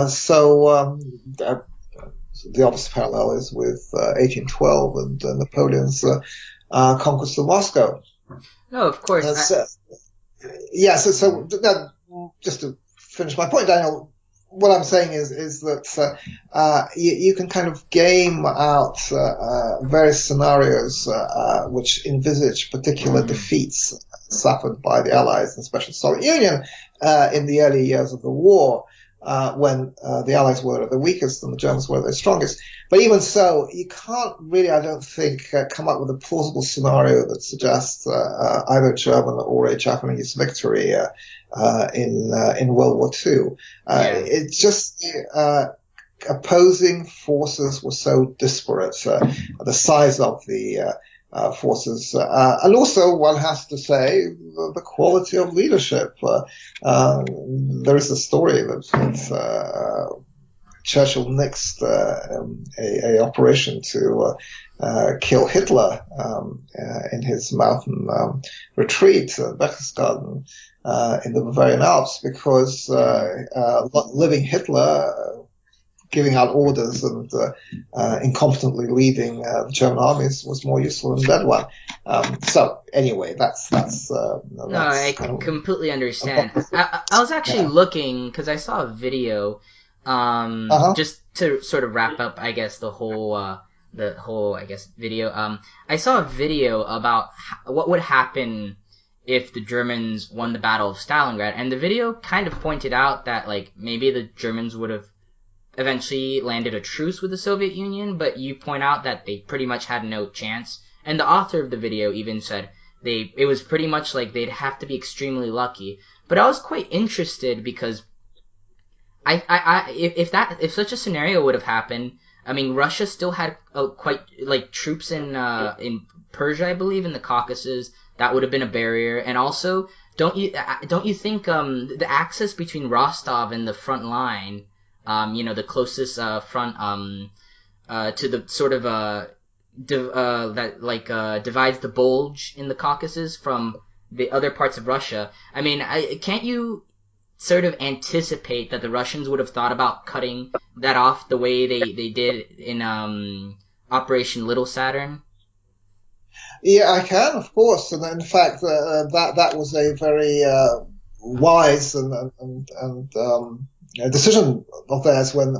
Speaker 2: So the opposite parallel is with 1812 and Napoleon's conquest of Moscow.
Speaker 1: No, of course.
Speaker 2: So just to finish my point, Daniel, what I'm saying is that you can kind of game out various scenarios which envisage particular defeats suffered by the Allies, and especially the Soviet Union, in the early years of the war, when the Allies were at their weakest and the Germans were at their strongest. But even so, you can't really, I don't think, come up with a plausible scenario that suggests either a German or a Japanese victory in World War II. It's just opposing forces were so disparate, the size of the forces, and also one has to say the quality of leadership. There is a story that Churchill nixed a operation to kill Hitler in his mountain retreat, Berchtesgaden, in the Bavarian Alps, because living Hitler giving out orders and incompetently leading the German armies was more useful than a dead one. So anyway, that's
Speaker 1: no, I completely understand. I was actually looking because I saw a video, just to sort of wrap up, I guess, the whole I guess video. I saw a video about what would happen if the Germans won the Battle of Stalingrad, and the video kind of pointed out that like maybe the Germans would have eventually landed a truce with the Soviet Union, but you point out that they pretty much had no chance. And the author of the video even said it was pretty much like they'd have to be extremely lucky. But I was quite interested because if such a scenario would have happened, I mean, Russia still had quite like troops in Persia, I believe, in the Caucasus. That would have been a barrier. And also, don't you think the access between Rostov and the front line, the closest front to the sort of divides the bulge in the Caucasus from the other parts of Russia. I mean, can't you sort of anticipate that the Russians would have thought about cutting that off the way they did in Operation Little Saturn?
Speaker 2: Yeah, I can, of course, and in fact, that was a very wise and decision of theirs when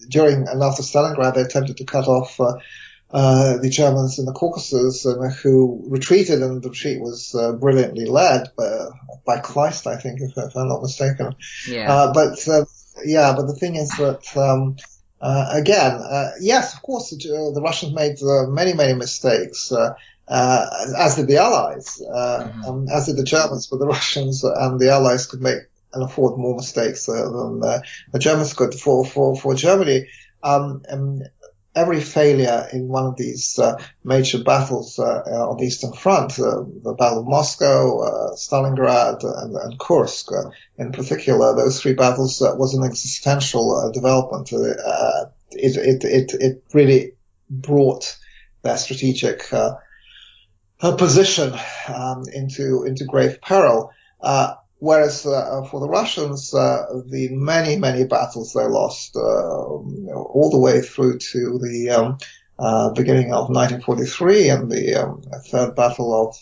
Speaker 2: during and after Stalingrad they attempted to cut off the Germans in the Caucasus, who retreated, and the retreat was brilliantly led by Kleist, I think, if I'm not mistaken.
Speaker 1: Yeah.
Speaker 2: But the thing is that again, yes, of course, the Russians made many mistakes. As did the Allies, as did the Germans, but the Russians and the Allies could make and afford more mistakes than the Germans could. For Germany, every failure in one of these major battles on the Eastern Front, the Battle of Moscow, Stalingrad, and Kursk in particular, those three battles was an existential development. It really brought their strategic position into grave peril. Whereas for the Russians, the many battles they lost all the way through to the beginning of 1943 and the Third Battle of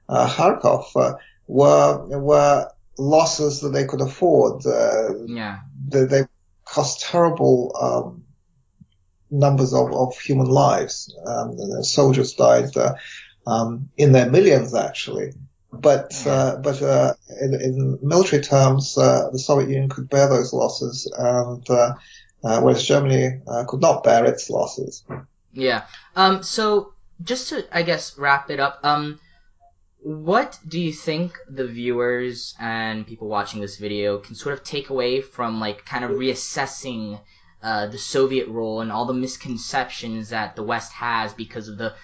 Speaker 2: Kharkov were losses that they could afford. They cost terrible numbers of human lives. Soldiers died in their millions, actually. But in military terms, the Soviet Union could bear those losses, and whereas Germany could not bear its losses.
Speaker 1: Yeah. So just to, I guess, wrap it up, what do you think the viewers and people watching this video can sort of take away from, like, kind of reassessing the Soviet role and all the misconceptions that the West has because of the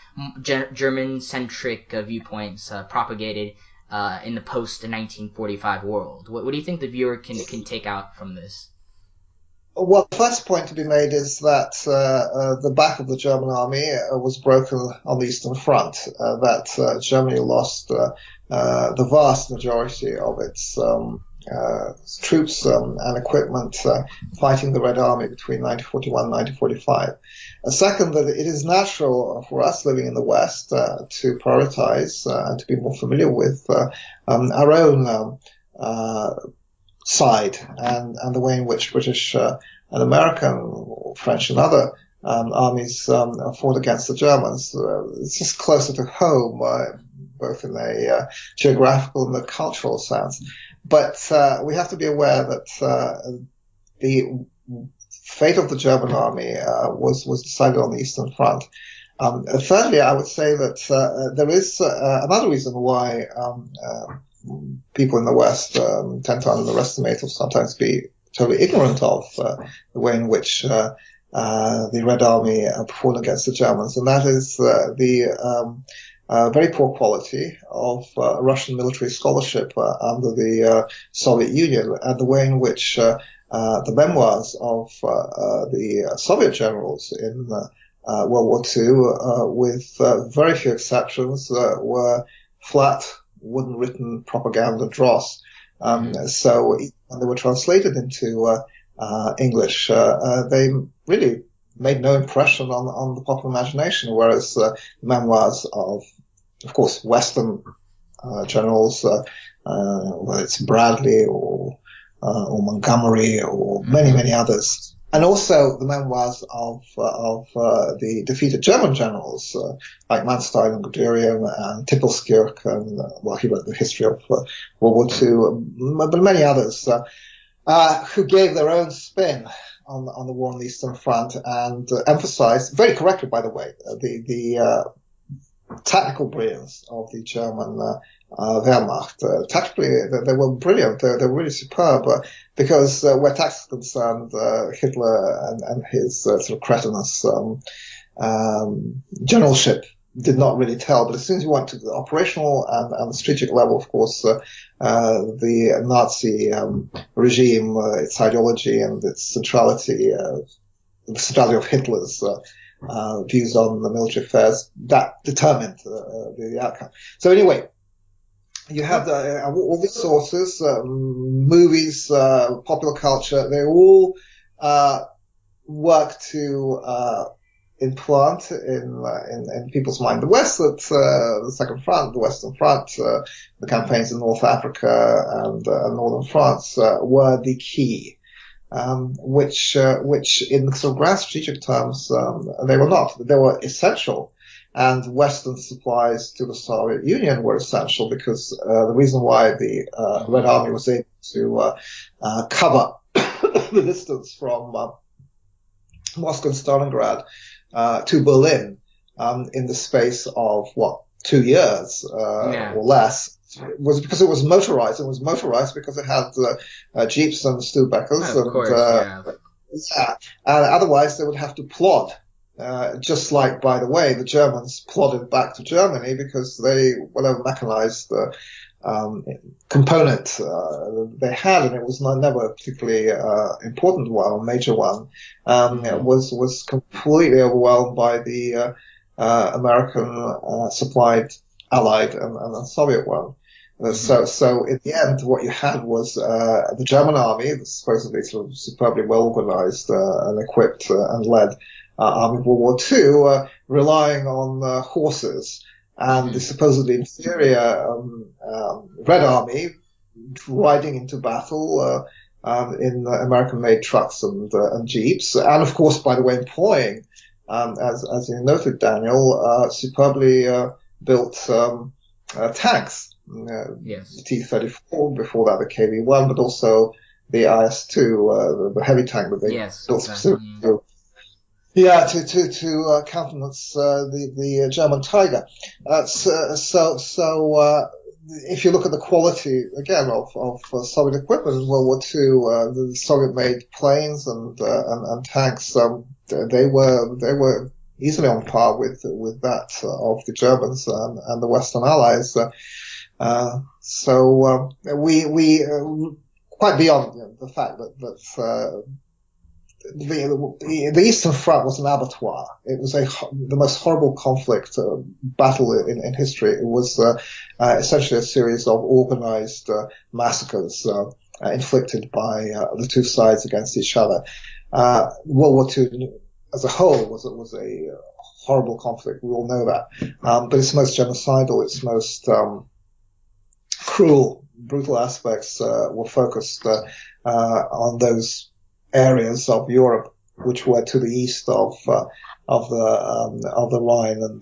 Speaker 1: German-centric viewpoints propagated in the post-1945 world? What do you think the viewer can take out from this?
Speaker 2: Well, the first point to be made is that the back of the German army was broken on the Eastern Front, that Germany lost the vast majority of its troops and equipment fighting the Red Army between 1941 and 1945. Second, that it is natural for us living in the West to prioritize and to be more familiar with our own side, and the way in which British and American, or French and other armies fought against the Germans. It's just closer to home, both in a geographical and a cultural sense. But we have to be aware that the fate of the German army was decided on the Eastern Front. Thirdly, I would say that there is another reason why people in the West tend to underestimate or sometimes be totally ignorant of the way in which the Red Army fought against the Germans, and that is the very poor quality of Russian military scholarship under the Soviet Union, and the way in which the memoirs of the Soviet generals in World War II, with very few exceptions, were flat, wooden-written propaganda dross. So when they were translated into English, they really made no impression on the popular imagination, whereas the memoirs of course, Western generals, whether it's Bradley or Montgomery or many others, and also the memoirs of the defeated German generals like Manstein and Guderian and Tippelskirch, and he wrote the history of World War II, but many others who gave their own spin on the war on the Eastern Front and emphasized, very correctly by the way, the tactical brilliance of the German Wehrmacht. Tactically, they were brilliant. They were really superb because where tactics is concerned, Hitler and his sort of cretinous generalship did not really tell. But as soon as you went to the operational and strategic level, of course, the Nazi regime, its ideology and its centrality, the centrality of Hitler's views on the military affairs, that determined the outcome. So anyway, you have all these sources, movies, popular culture, they all work to implant in people's mind the West that the Second Front, the Western Front, the campaigns in North Africa and Northern France were the key. Which in sort of grand strategic terms, they were not. They were essential, and Western supplies to the Soviet Union were essential because the reason why the Red Army was able to cover the distance from Moscow and Stalingrad to Berlin in the space of 2 years or less, was because it was motorized. It was motorized because it had jeeps and Stubecker's, and otherwise they would have to plod. Just like, by the way, the Germans plodded back to Germany because whatever mechanized component they had, and it was never a particularly important one or major one, was completely overwhelmed by the American supplied Allied and Soviet one. So in the end, what you had was the German army, supposedly sort of superbly well organized and equipped and led army of World War II, relying on horses, and the supposedly inferior Red Army riding into battle in American-made trucks and jeeps, and of course, by the way, employing, as you noted, Daniel, superbly built tanks. The T-34, before that the KV-1, but also the IS-2, the heavy tank that they built specifically. To countenance the German Tiger. So if you look at the quality again of Soviet equipment in World War II, the Soviet-made planes and tanks, they were easily on par with that of the Germans and the Western Allies. So we quite beyond the fact that the Eastern Front was an abattoir. It was the most horrible conflict battle in history. It was essentially a series of organized massacres inflicted by the two sides against each other. World War II as a whole was a horrible conflict. We all know that. But it's most genocidal. It's most cruel, brutal aspects were focused on those areas of Europe which were to the east of the Rhine and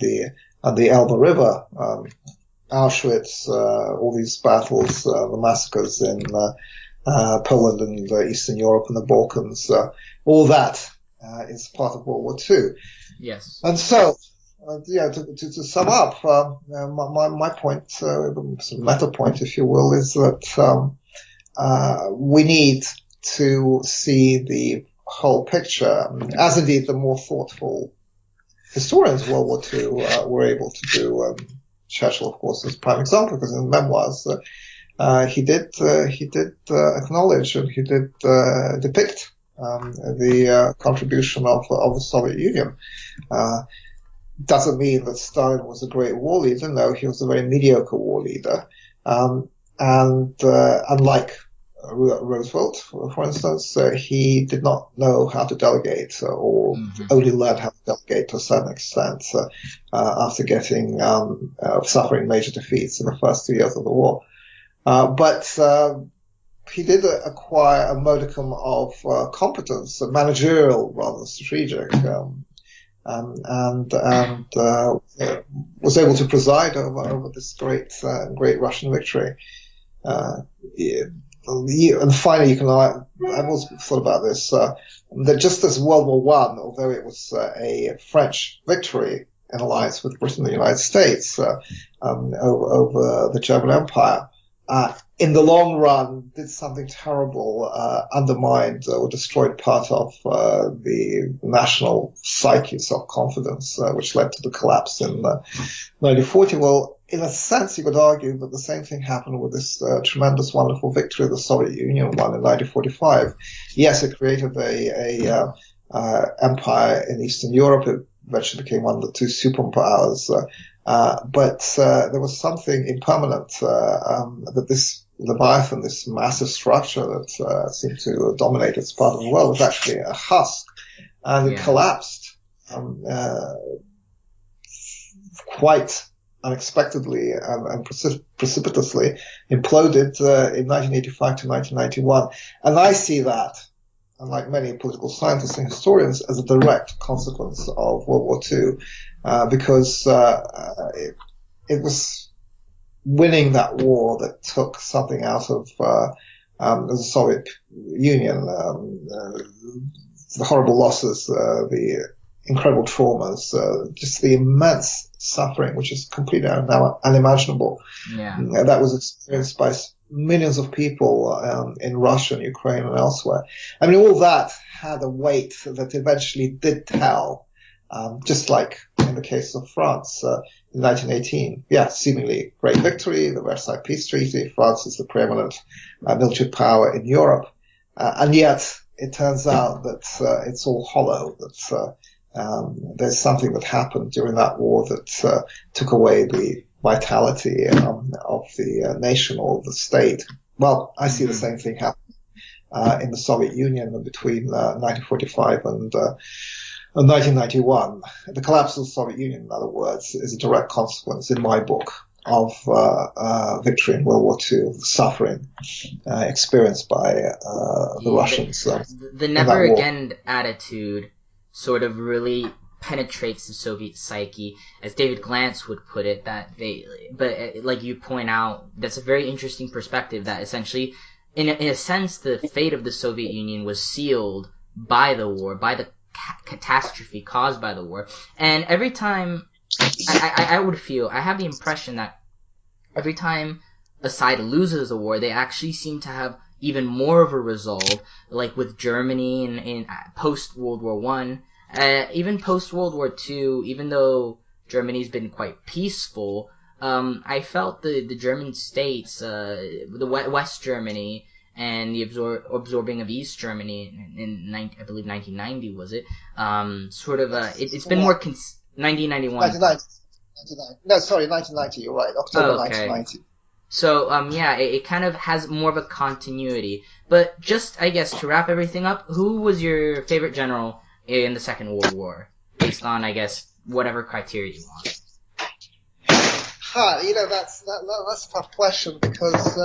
Speaker 2: the Elbe River. Auschwitz, all these battles, the massacres in Poland and Eastern Europe and the Balkans, all that is part of World War II.
Speaker 1: Yes.
Speaker 2: And so, to sum up, my point, sort of meta point, if you will, is that we need to see the whole picture, as indeed the more thoughtful historians of World War II were able to do. Churchill, of course, is a prime example, because in the memoirs he did acknowledge and he did depict the contribution of the Soviet Union. Doesn't mean that Stalin was a great war leader. No, he was a very mediocre war leader. And unlike Roosevelt, for instance, he did not know how to delegate, or only learned how to delegate to a certain extent after suffering major defeats in the first 2 years of the war. But he did acquire a modicum of competence, managerial rather than strategic, and was able to preside over this great Russian victory. And finally, I've also thought about this, that just as World War I, although it was a French victory in alliance with Britain and the United States over the German Empire, in the long run did something terrible, undermined or destroyed part of the national psyche, self-confidence, which led to the collapse in 1940. Well, in a sense, you could argue that the same thing happened with this tremendous, wonderful victory the Soviet Union won in 1945. Yes, it created a empire in Eastern Europe. It eventually became one of the two superpowers. But there was something impermanent that this Leviathan, this massive structure that seemed to dominate its part of the world, was actually a husk, and it collapsed quite unexpectedly and precipitously, imploded in 1985 to 1991. And I see that, unlike many political scientists and historians, as a direct consequence of World War II, because it was winning that war that took something out of the Soviet Union, the horrible losses, the incredible traumas, just the immense suffering, which is completely unimaginable. That was experienced by millions of people in Russia and Ukraine and elsewhere. I mean, all that had a weight that eventually did tell, just like in the case of France in 1918. Seemingly great victory, the Versailles Peace Treaty. France is the preeminent military power in Europe. And yet it turns out that it's all hollow, that there's something that happened during that war that took away the vitality of the nation or the state. Well, I see the same thing happen in the Soviet Union between 1945 and 1991. The collapse of the Soviet Union, in other words, is a direct consequence, in my book, of victory in World War II, the suffering experienced by the Russians.
Speaker 1: The never again attitude sort of really penetrates the Soviet psyche, as David Glantz would put it, but like you point out, that's a very interesting perspective, that essentially, in a sense, the fate of the Soviet Union was sealed by the war, by the catastrophe caused by the war. And every time, I would feel, I have the impression that every time a side loses a war, they actually seem to have even more of a resolve, like with Germany in post-World War I. Even post-World War II, even though Germany's been quite peaceful, I felt the German states, the West Germany, and the absorbing of East Germany in I believe 1990, was it? It's been more 1991.
Speaker 2: 1990. No, sorry, 1990. You're right. October 1990.
Speaker 1: So, it kind of has more of a continuity. But just, I guess, to wrap everything up, who was your favorite general in the Second World War? Based on, I guess, whatever criteria you want.
Speaker 2: That's a tough question because,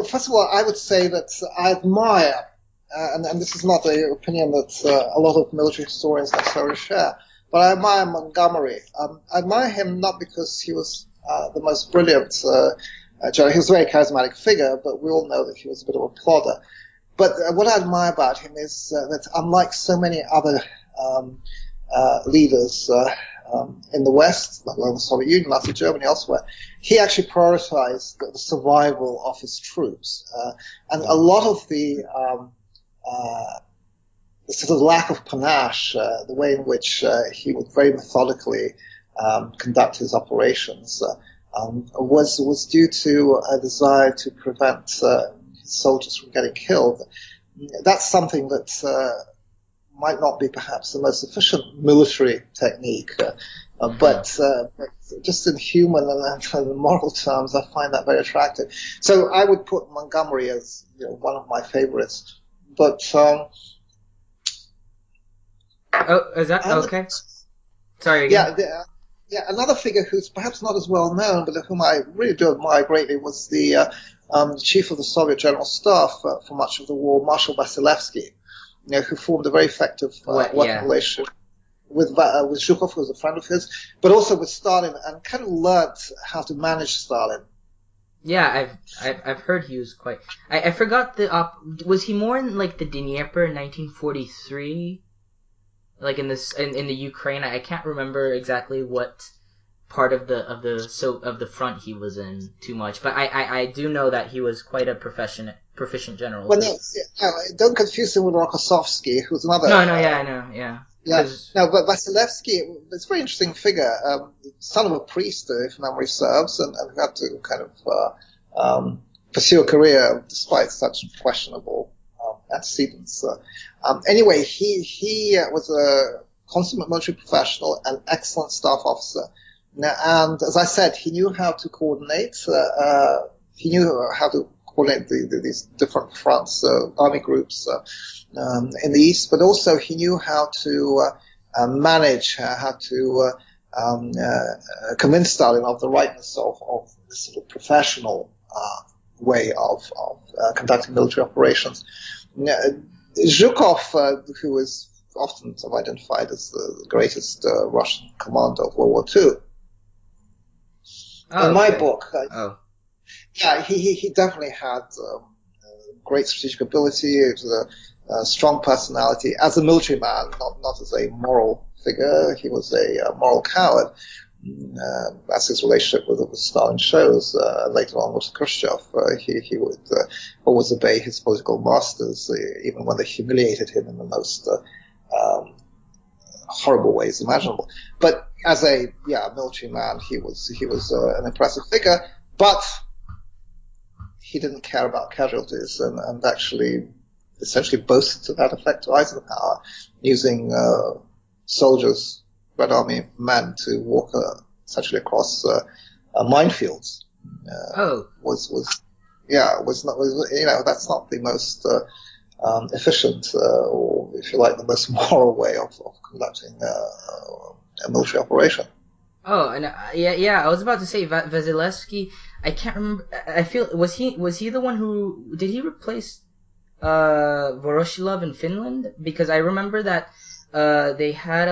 Speaker 2: first of all, I would say that I admire, and this is not an opinion that a lot of military historians necessarily share, but I admire Montgomery. I admire him not because he was the most brilliant general. He was a very charismatic figure, but we all know that he was a bit of a plodder. But what I admire about him is that unlike so many other leaders in the West, like the Soviet Union, Nazi Germany, elsewhere, he actually prioritized the survival of his troops. And a lot of the sort of lack of panache, the way in which he would very methodically conduct his operations, was due to a desire to prevent his soldiers from getting killed. That's something that might not be perhaps the most efficient military technique, but just in human and moral terms, I find that very attractive. So I would put Montgomery as one of my favorites. But
Speaker 1: is that okay? Sorry. Again.
Speaker 2: Yeah. Another figure who's perhaps not as well known, but whom I really do admire greatly, was the chief of the Soviet General Staff for much of the war, Marshal Vasilevsky, who formed a very effective working relationship with Zhukov, who was a friend of his, but also with Stalin, and kind of learned how to manage Stalin.
Speaker 1: Yeah, I've heard he was quite. I forgot was he more in like the Dnieper in 1943, like in the Ukraine? I can't remember exactly what part of the front he was in too much, but I do know that he was quite a proficient general.
Speaker 2: Well, don't confuse him with Rokossovsky, who's another.
Speaker 1: No, I know, yeah.
Speaker 2: Yeah, no, but Vasilevsky, it's a very interesting figure, son of a priest, if memory serves, and who had to kind of pursue a career despite such questionable antecedents. Anyway, he was a consummate military professional, an excellent staff officer. And as I said, he knew how to coordinate. He knew how to coordinate these different fronts, army groups in the east, but also he knew how to manage, how to convince Stalin of the rightness of this sort of professional way of conducting military operations. Zhukov, who is often sort of identified as the greatest Russian commander of World War II, in my book, he definitely had great strategic ability. He was a strong personality as a military man, not as a moral figure. He was a moral coward, as his relationship with Stalin shows. Later on with Khrushchev, he would always obey his political masters, even when they humiliated him in the most horrible ways imaginable. But as a military man, he was an impressive figure, but he didn't care about casualties, and actually essentially boasted to that effect to Eisenhower, using soldiers, Red Army men, to walk essentially across minefields. That's not the most efficient, or if you like, the most moral way of conducting a military operation.
Speaker 1: Oh, and I was about to say Vasilevsky. I can't remember. I feel was he the one who did he replace Voroshilov in Finland? Because I remember that they had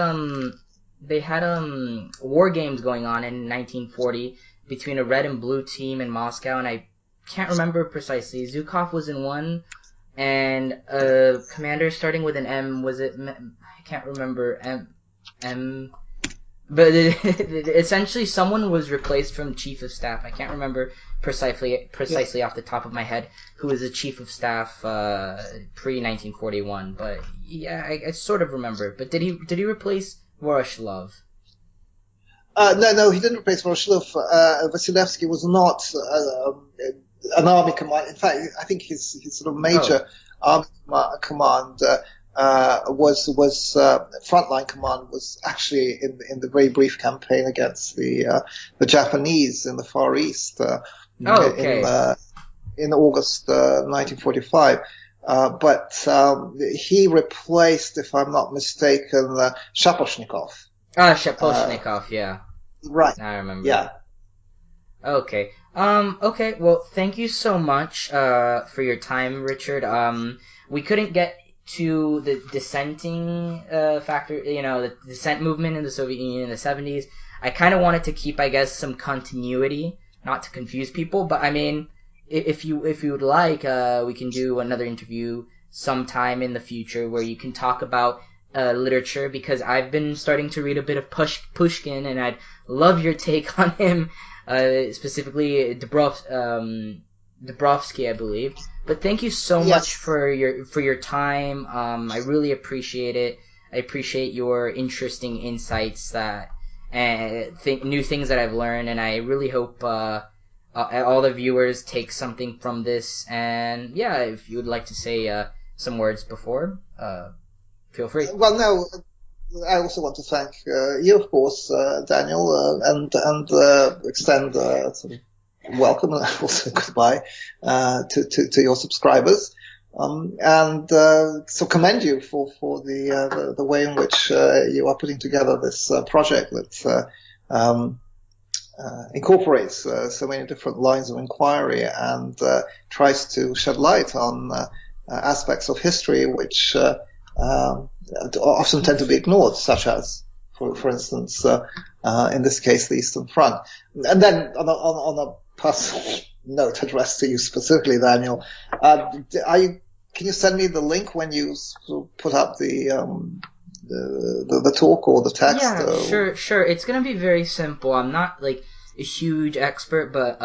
Speaker 1: war games going on in 1940 between a red and blue team in Moscow, and I can't remember precisely. Zhukov was in one, and a commander starting with an M, was it? I can't remember. M. But essentially, someone was replaced from chief of staff. I can't remember precisely off the top of my head who was the chief of staff pre 1941. But yeah, I sort of remember. But did he replace Voroshilov?
Speaker 2: No, he didn't replace Voroshilov. Vasilevsky was not an army command. In fact, I think his sort of major army command was frontline command was actually in the very brief campaign against the Japanese in the Far East in August 1945. But he replaced, if I'm not mistaken, Shaposhnikov.
Speaker 1: Shaposhnikov, yeah.
Speaker 2: Right.
Speaker 1: I remember.
Speaker 2: Yeah.
Speaker 1: Okay. Okay. Well, thank you so much for your time, Richard. We couldn't get to the dissenting factor, the dissent movement in the Soviet Union in the 70s. I kind of wanted to keep, I guess, some continuity, not to confuse people. But I mean, if you would like, we can do another interview sometime in the future where you can talk about literature, because I've been starting to read a bit of Pushkin, and I'd love your take on him. Specifically Dubrovsky, I believe. But thank you so much for your time. I really appreciate it. I appreciate your interesting insights new things that I've learned, and I really hope all the viewers take something from this. And yeah, if you would like to say some words before, feel free.
Speaker 2: Well, no. I also want to thank you, of course, Daniel, and extend sort of welcome and also goodbye to your subscribers, and so commend you for the way in which you are putting together this project that incorporates so many different lines of inquiry and tries to shed light on aspects of history which often tend to be ignored, such as, for instance, in this case, the Eastern Front. And then, on a personal note addressed to you specifically, Daniel, can you send me the link when you put up the talk or the text?
Speaker 1: Yeah, sure. It's gonna be very simple. I'm not like a huge expert, but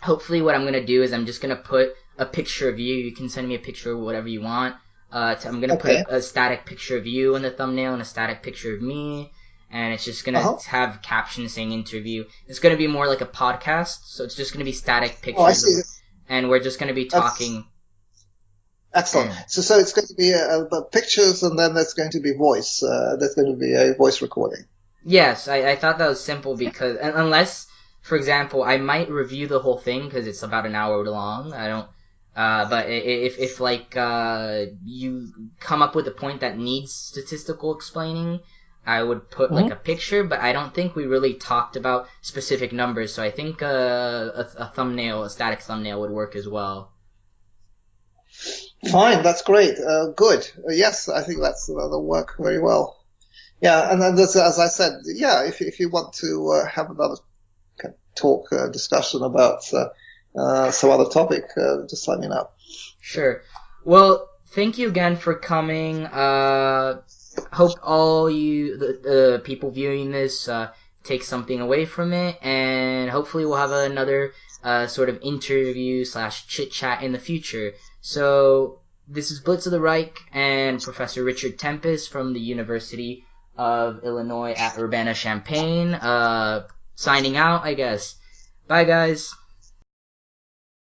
Speaker 1: hopefully, what I'm gonna do is I'm just gonna put a picture of you. You can send me a picture of whatever you want. I'm going to put a static picture of you in the thumbnail and a static picture of me, and it's just going to have captions saying interview. It's going to be more like a podcast, so it's just going to be static pictures.
Speaker 2: I see.
Speaker 1: And we're just going to be talking.
Speaker 2: Excellent. So it's going to be pictures, and then there's going to be voice. There's going to be a voice recording.
Speaker 1: Yes, I thought that was simple because unless, for example, I might review the whole thing because it's about an hour long. I don't. But if you come up with a point that needs statistical explaining, I would put like a picture, but I don't think we really talked about specific numbers, so I think a thumbnail, a static thumbnail would work as well.
Speaker 2: Fine, that's great. Good. Yes, I think that'll work very well. Yeah, and then as I said, yeah, if you want to have another talk, discussion about some other topic, just let me know.
Speaker 1: Sure. Well, thank you again for coming. Hope all the people viewing this take something away from it, and hopefully we'll have another sort of interview / chit chat in the future. So this is Blitz of the Reich and Professor Richard Tempest from the University of Illinois at Urbana-Champaign. Signing out, I guess. Bye, guys.